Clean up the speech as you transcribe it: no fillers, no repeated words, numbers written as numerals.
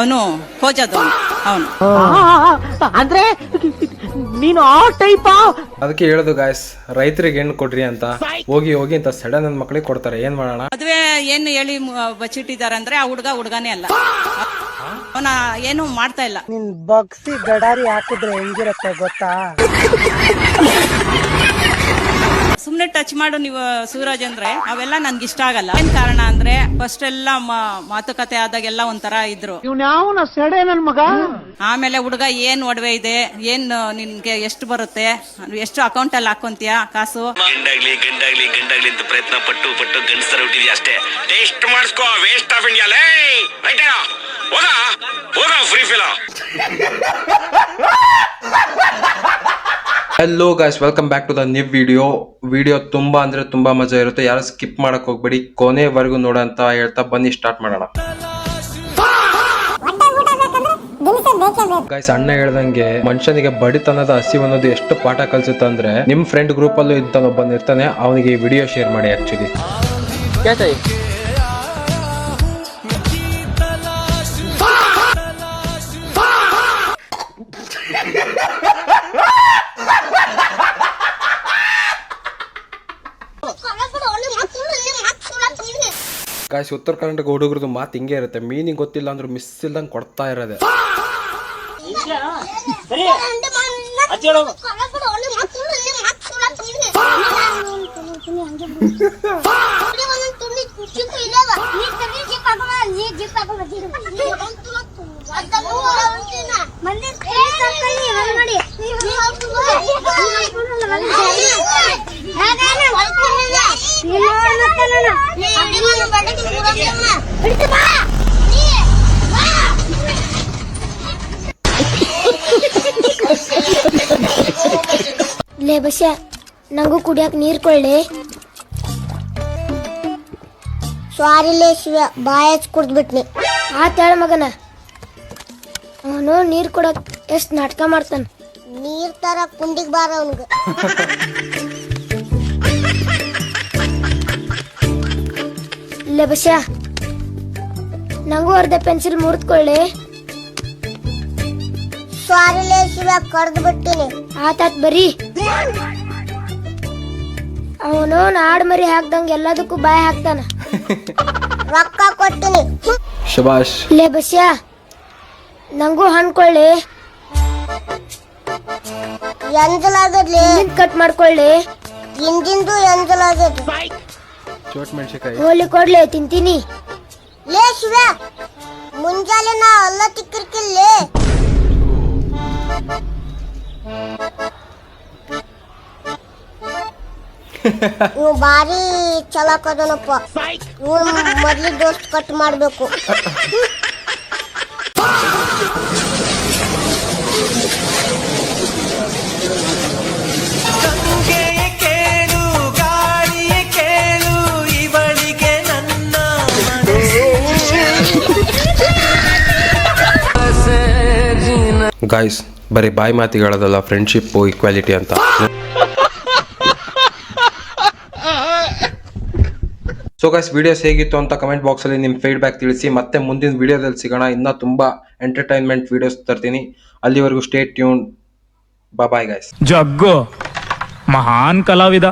ಅವನು ಹೋಜದು ಅವನು ಅಂದ್ರೆ ನೀನು ಆ ಟೈಪ್. ಅದಕ್ಕೆ ಹೇಳೋದು ಗಾಯ್ಸ್, ರೈತರಿಗೆ ಹೆಣ್ಣು ಕೊಡ್ರಿ ಅಂತ ಹೋಗಿ ಅಂತ ಸಡನ್ ನನ್ನ ಮಕ್ಳಿಗೆ ಕೊಡ್ತಾರೆ. ಏನ್ ಮಾಡೋಣ? ಮದ್ವೆ ಏನ್ ಹೇಳಿ ಬಚ್ಚಿಟ್ಟಿದ್ದಾರೆ ಅಂದ್ರೆ ಆ ಹುಡುಗನೇ ಅಲ್ಲ, ಅವನ ಏನು ಮಾಡ್ತಾ ಇಲ್ಲ. ನಿನ್ ಬಗ್ಸಿ ಗಡಾರಿ ಹಾಕಿದ್ರೆ ಹೆಂಗಿರತ್ತೆ ಗೊತ್ತಾ? ಸುಮ್ನೆ ಟಚ್ ಮಾಡು ನೀವು ಸೂರಜ್ ಅಂದ್ರೆ ಅವೆಲ್ಲ ನನ್ಗೆ ಇಷ್ಟ ಆಗಲ್ಲ. ಏನ್ ಕಾರಣ ಅಂದ್ರೆ ಫಸ್ಟ್ ಎಲ್ಲ ಮಾತುಕತೆ ಆದಾಗೆಲ್ಲ ಒಂಥರ ಇದ್ರು. ಇವ್ನ ಸೆಡೆ ನನ್ ಮಗ. ಆಮೇಲೆ ಹುಡುಗ ಏನ್ ಒಡವೆ ಇದೆ, ಏನ್ ನಿನ್ಗೆ ಎಷ್ಟು ಬರುತ್ತೆ, ಎಷ್ಟು ಅಕೌಂಟ್ ಅಲ್ಲಿ ಹಾಕೊಂತೀಯ ಕಾಸು. ಗಂಡಾಗ್ಲಿ ಅಂತ ಪ್ರಯತ್ನ ಪಟ್ಟು ಗಂಡಸರ ಹುಟ್ಟಿದ್ಯಾ ಅಷ್ಟೇ. ಟೇಸ್ಟ್ ಮಾಡಿಸ್ಕೋ, ವೇಸ್ಟ್ ಆಫ್ ಇಂಡಿಯಾ. ಹೋಗ ಫ್ರೀ ಫಿಲಾ. Hello guys, welcome back to the new video. ತುಂಬಾ ಅಂದ್ರೆ ತುಂಬಾ ಮಜಾ ಇರುತ್ತೆ. ಯಾರು ಸ್ಕಿಪ್ ಮಾಡಕ್ ಹೋಗ್ಬೇಡಿ, ಕೊನೆವರೆಗೂ ನೋಡ ಅಂತ ಹೇಳ್ತಾ ಬನ್ನಿ ಸ್ಟಾರ್ಟ್ ಮಾಡೋಣ. ಗೈಸ್, ಅಣ್ಣ ಹೇಳ್ದಂಗೆ ಮನುಷ್ಯನಿಗೆ ಬಡಿತನದ ಹಸಿವು ಅನ್ನೋದು ಎಷ್ಟು ಪಾಠ ಕಲಿಸುತ್ತೆ ಅಂದ್ರೆ, ನಿಮ್ ಫ್ರೆಂಡ್ ಗ್ರೂಪ್ ಅಲ್ಲೂ ಒಬ್ಬನ್ ಇರ್ತಾನೆ, ಅವನಿಗೆ ಈ ವಿಡಿಯೋ ಶೇರ್ ಮಾಡಿ. ಆಕ್ಚುಲಿ ಗಾಯ್ಸ್, ಉತ್ತರ ಕರ್ನಾಟಕ ಹುಡುಗರದು ಮಾತು ಹಿಂಗೆ ಇರುತ್ತೆ. ಮೀನಿಂಗ್ ಗೊತ್ತಿಲ್ಲ ಅಂದ್ರೂ ಮಿಸ್ ಇಲ್ದಂಗೆ ಕೊಡ್ತಾ ಇರೋದೆ. ಲೇ ಬಸ್ಯ, ನಂಗೂ ಕುಡಿಯಕ್ ನೀರ್ ಕೊಳ್ಳಿ. ಸಾರಿಲೇ ಶಿವ, ಬಾಯ ಕುಡ್ದ್ಬಿಟ್ನಿ. ಆತಾಳ ಮಗನ, ಅವನು ನೀರ್ ಕೊಡಕ್ ಎಷ್ಟ್ ನಾಟಕ ಮಾಡ್ತಾನ. ನೀರ್ ತರ ಕುಂಡಿಗ್ ಬಾರ ಅವನ್ಗ. ಲೇ ಬಸ್ಯ, ನಂಗೂ ಅರ್ಧ ಪೆನ್ಸಿಲ್ ಮುರಿದ್ಕೊಳ್ಳಿ. ಸಾರಿಲೇ ಶಿವ, ಕಡ್ದು ಬಿಟ್ಟಿನಿ. ಆತಾತ್ ಬರೀ. ಅವನು ನಾಡ್ ಮರಿ ಹಾಕ್ದಂಗ ಎಲ್ಲದಕ್ಕೂ ಬಾಯ ಹಾಕ್ತಾನ. ರೊಕ್ಕ ಕೊಟ್ಟಿನಿ. ಶಬಾಷ್. ಲೇ ಬಸ್ಯ, ನಂಗೂ ಹಣ್ಕೊಳ್ಳಿ. ಎಂಜಲಾಗದ್ಲಿ ಕಟ್ ಮಾಡ್ಕೊಳ್ಳಿ. ಇಂದಿಂದು ಎಂಜಲಾಗದ್. ಚೋಟ್ ಮೆಣಸಿನಕಾಯಿ ಹೋಲಿ ಕೊಡ್ಲಿ, ತಿಂತೀನಿ. ಲೇ ಶಿವ, ಮುಂಜಾನೆ ನಾ ಅಲ್ಲ ತಿಕ್ಕಿರ್ಕಿಲ್ಲೇ. ಇವ್ ಬಾರಿ ಚಲಾಕದನಪ್ಪ. ಇವ್ ಮೊದ್ಲಿ ದೋಸ್ತ್ ಕಟ್ ಮಾಡ್ಬೇಕು. ಗಾಯ್ಸ್, ಬರೀ ಬಾಯಿ ಮಾತಿಗಳದಲ್ಲ ಫ್ರೆಂಡ್ಶಿಪ್ ಈಕ್ವಾಲಿಟಿ ಅಂತ. ಸೊ ಗೈಸ್, ವಿಡಿಯೋಸ್ ಹೇಗಿತ್ತು ಅಂತ ಕಮೆಂಟ್ ಬಾಕ್ಸ್ ಅಲ್ಲಿ ನಿಮ್ ಫೀಡ್ಬ್ಯಾಕ್ ತಿಳಿಸಿ. ಮತ್ತೆ ಮುಂದಿನ ವಿಡಿಯೋದಲ್ಲಿ ಸಿಗೋಣ. ಇನ್ನ ತುಂಬಾ ಎಂಟರ್ಟೈನ್ಮೆಂಟ್ ವಿಡಿಯೋಸ್ ತರ್ತೀನಿ. ಅಲ್ಲಿವರೆಗೂ stay tune. Bye guys. Jaggu ಮಹಾನ್ ಕಲಾವಿದ.